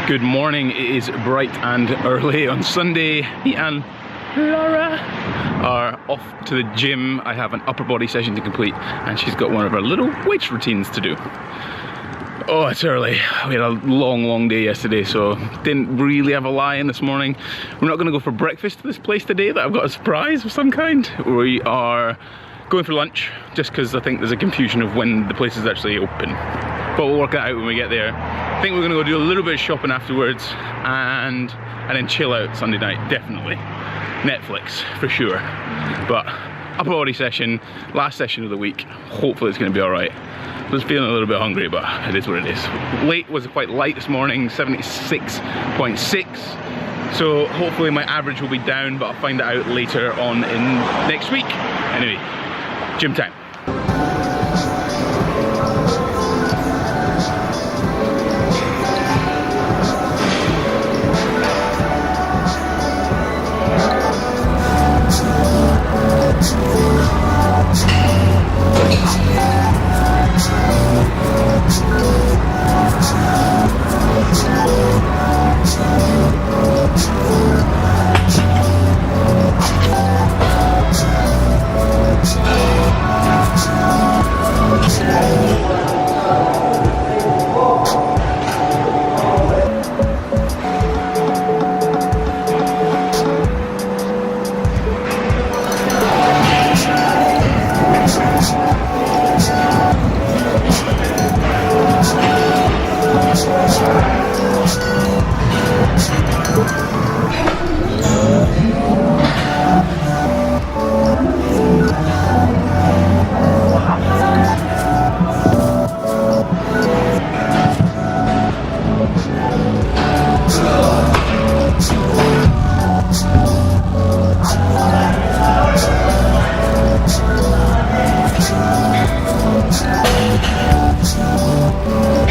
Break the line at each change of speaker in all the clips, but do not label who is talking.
Good morning, it is bright and early on Sunday. Me and Laura are off to the gym. I have an upper body session to complete and she's got one of her little weight routines to do. Oh, it's early. We had a long day yesterday, so didn't really have a lie-in this morning. We're not gonna go for breakfast at this place today, that I've got a surprise of some kind. We are going for lunch, just because I think there's a confusion of when the place is actually open. But we'll work that out when we get there. I think we're gonna go do a little bit of shopping afterwards and then chill out Sunday night, definitely. Netflix, for sure. But upper body session, last session of the week. Hopefully it's gonna be all right. I was feeling a little bit hungry, but it is what it is. Weight was quite light this morning, 76.6. So hopefully my average will be down, but I'll find it out later on in next week. Anyway, gym time.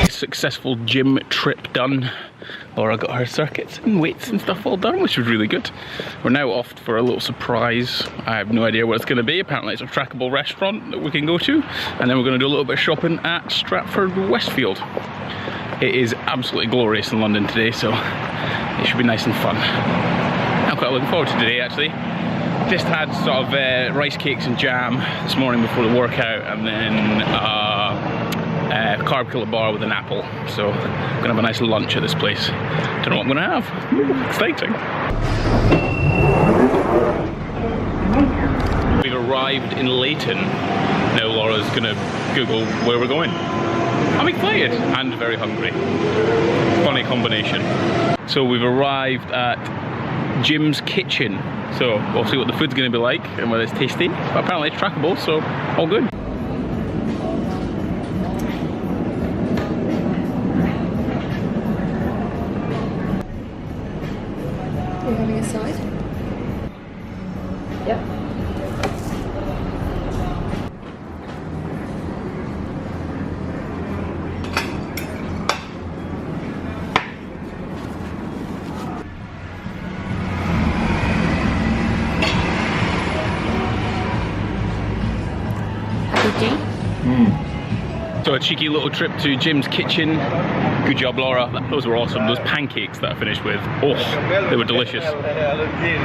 Successful gym trip done. Laura got her circuits and weights and stuff all done, which was really good. We're now off for a little surprise. I have no idea what it's going to be. Apparently it's a trackable restaurant that we can go to, and then we're going to do a little bit of shopping at Stratford Westfield. It is absolutely glorious in London today, so it should be nice and fun. I'm quite looking forward to today, actually. Just had sort of rice cakes and jam this morning before the workout, and then carb killer bar with an apple. So I'm gonna have a nice lunch at this place. Don't know what I'm gonna have. Exciting. We've arrived in Leighton. Now Laura's gonna Google where we're going. I'm excited and very hungry. Funny combination. So we've arrived at Jim's Kitchen. So we'll see what the food's gonna be like and whether it's tasty. But apparently it's trackable, so all good.
You're having a side? Yep. Happy G?
So a cheeky little trip to Jim's Kitchen. Good job, Laura. Those were awesome. Those pancakes that I finished with, oh, they were delicious.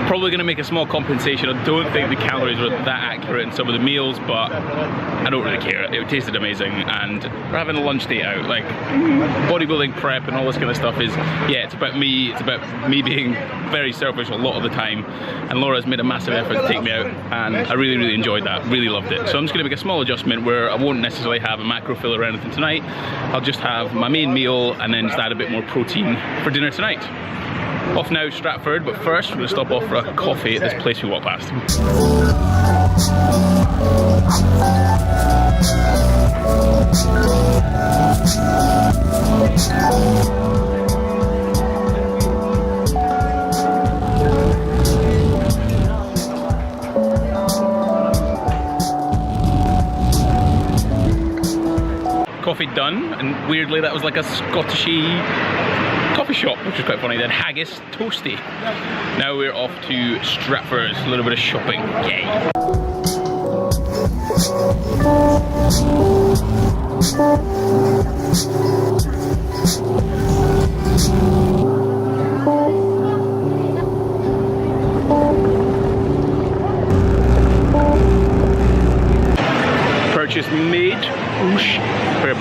Probably gonna make a small compensation. I don't think the calories were that accurate in some of the meals, but I don't really care. It tasted amazing, and we're having a lunch date out. Like, bodybuilding prep and all this kind of stuff is, yeah, it's about me. It's about me being very selfish a lot of the time, and Laura's made a massive effort to take me out, and I really enjoyed that. Really loved it. So I'm just gonna make a small adjustment where I won't necessarily have a macro filler or anything tonight. I'll just have my main meal and then just add a bit more protein for dinner tonight. Off now Stratford, but first we're going to stop off for a coffee at this place we walk past. Coffee done, and weirdly that was like a Scottishy coffee shop, which was quite funny. Then haggis toasty. Now we're off to Stratford, a little bit of shopping. Yay!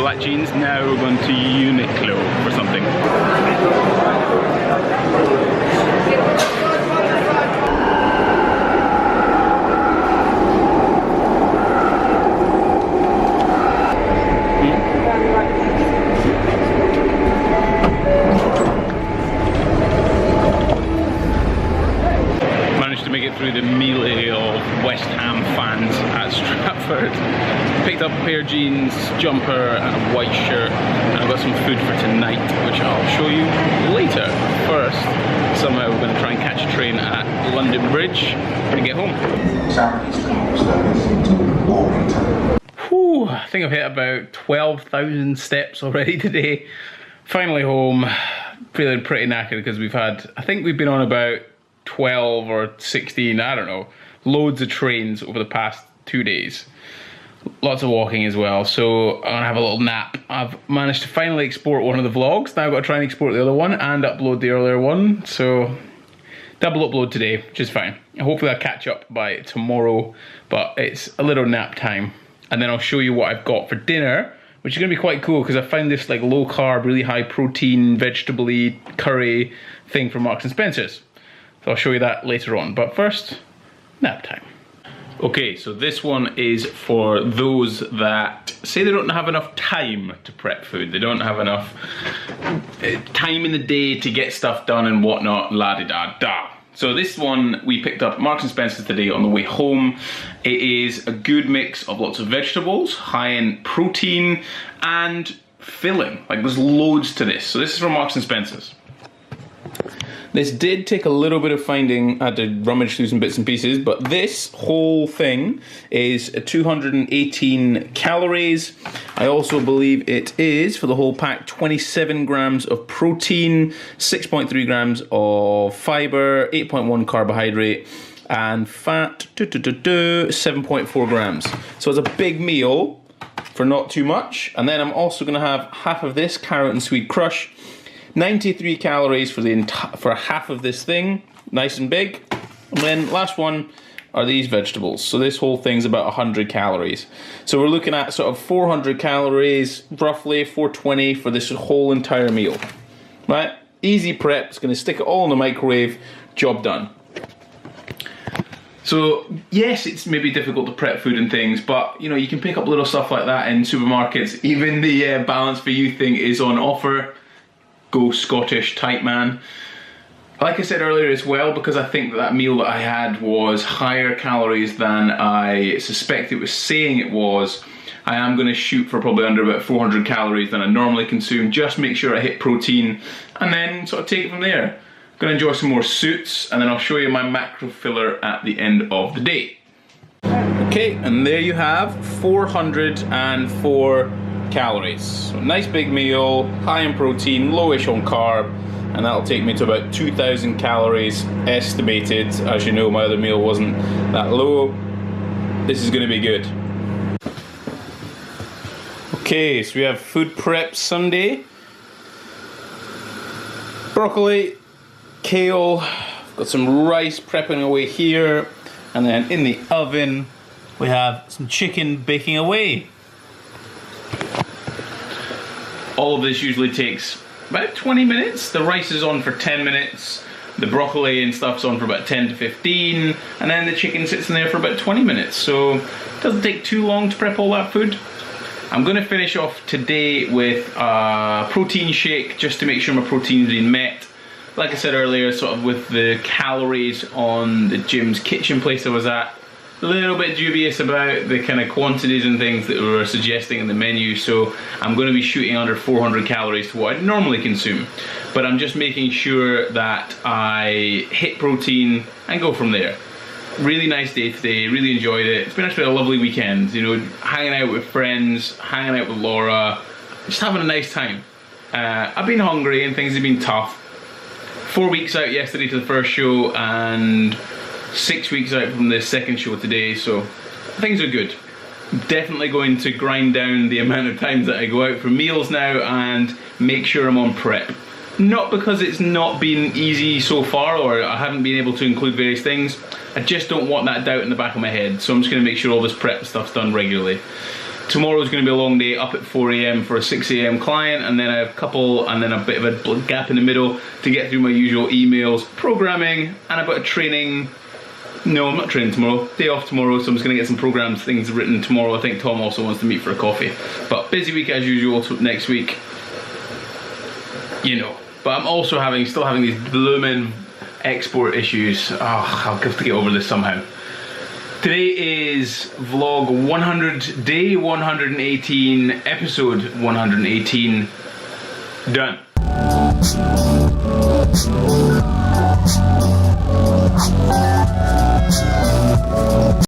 black jeans. Now we're going to Uniqlo for something. Through the melee of West Ham fans at Stratford. Picked up a pair of jeans, jumper and a white shirt, and I've got some food for tonight which I'll show you later. First, somehow we're going to try and catch a train at London Bridge to get home. Whew, I think I've hit about 12,000 steps already today. Finally home, feeling pretty knackered because I think we've been on about 12 or 16, I don't know, loads of trains over the past 2 days. Lots of walking as well, so I'm gonna have a little nap. I've managed to finally export one of the vlogs. Now I've got to try and export the other one and upload the earlier one, so double upload today, which is fine. Hopefully I'll catch up by tomorrow, but it's a little nap time. And then I'll show you what I've got for dinner, which is gonna be quite cool because I found this like low carb, really high protein, vegetable-y curry thing from Marks and Spencer's. So I'll show you that later on, but first, nap time. Okay, so this one is for those that say they don't have enough time to prep food. They don't have enough time in the day to get stuff done and whatnot, la-di-da-da. So this one we picked up at Marks and Spencer today on the way home. It is a good mix of lots of vegetables, high in protein, and filling. Like there's loads to this. So this is from Marks and Spencer's. This did take a little bit of finding. I had to rummage through some bits and pieces, but this whole thing is 218 calories. I also believe it is, for the whole pack, 27 grams of protein, 6.3 grams of fiber, 8.1 carbohydrate, and fat, 7.4 grams. So it's a big meal for not too much. And then I'm also gonna have half of this carrot and sweet crush, 93 calories for half of this thing, nice and big. And then last one are these vegetables. So this whole thing's about 100 calories. So we're looking at sort of 400 calories, roughly 420 for this whole entire meal. Right? Easy prep, it's gonna stick it all in the microwave, job done. So yes, it's maybe difficult to prep food and things, but you know, you can pick up little stuff like that in supermarkets. Even the Balance for You thing is on offer. Go Scottish type man. Like I said earlier as well, because I think that meal that I had was higher calories than I suspect it was saying it was, I am going to shoot for probably under about 400 calories than I normally consume. Just make sure I hit protein and then sort of take it from there. I'm going to enjoy some more suits and then I'll show you my macro filler at the end of the day. Okay, and there you have 404 calories. So nice big meal, high in protein, lowish on carb, and that'll take me to about 2,000 calories estimated. As you know, my other meal wasn't that low. This is going to be good. Okay, so we have food prep Sunday. Broccoli, kale, got some rice prepping away here, and then in the oven we have some chicken baking away. All of this usually takes about 20 minutes. The rice is on for 10 minutes. The broccoli and stuff's on for about 10 to 15. And then the chicken sits in there for about 20 minutes. So it doesn't take too long to prep all that food. I'm gonna finish off today with a protein shake just to make sure my protein's been met. Like I said earlier, sort of with the calories on the gym's kitchen place I was at, a little bit dubious about the kind of quantities and things that we were suggesting in the menu, so I'm going to be shooting under 400 calories to what I normally consume. But I'm just making sure that I hit protein and go from there. Really nice day today, really enjoyed it. It's been actually a lovely weekend, you know, hanging out with friends, hanging out with Laura, just having a nice time. I've been hungry and things have been tough. 4 weeks out yesterday to the first show and 6 weeks out from the second show today, so things are good. Definitely going to grind down the amount of times that I go out for meals now and make sure I'm on prep. Not because it's not been easy so far or I haven't been able to include various things, I just don't want that doubt in the back of my head, so I'm just going to make sure all this prep stuff's done regularly. Tomorrow's going to be a long day, up at 4 AM for a 6 AM client, and then I have a couple, and then a bit of a gap in the middle to get through my usual emails, programming, and a bit of training. No, I'm not training tomorrow. Day off tomorrow, so I'm just going to get some programs, things written tomorrow. I think Tom also wants to meet for a coffee. But busy week as usual next week. You know. But I'm also still having these blooming export issues. Oh, I'll have to get over this somehow. Today is vlog 100, day 118, episode 118. Done.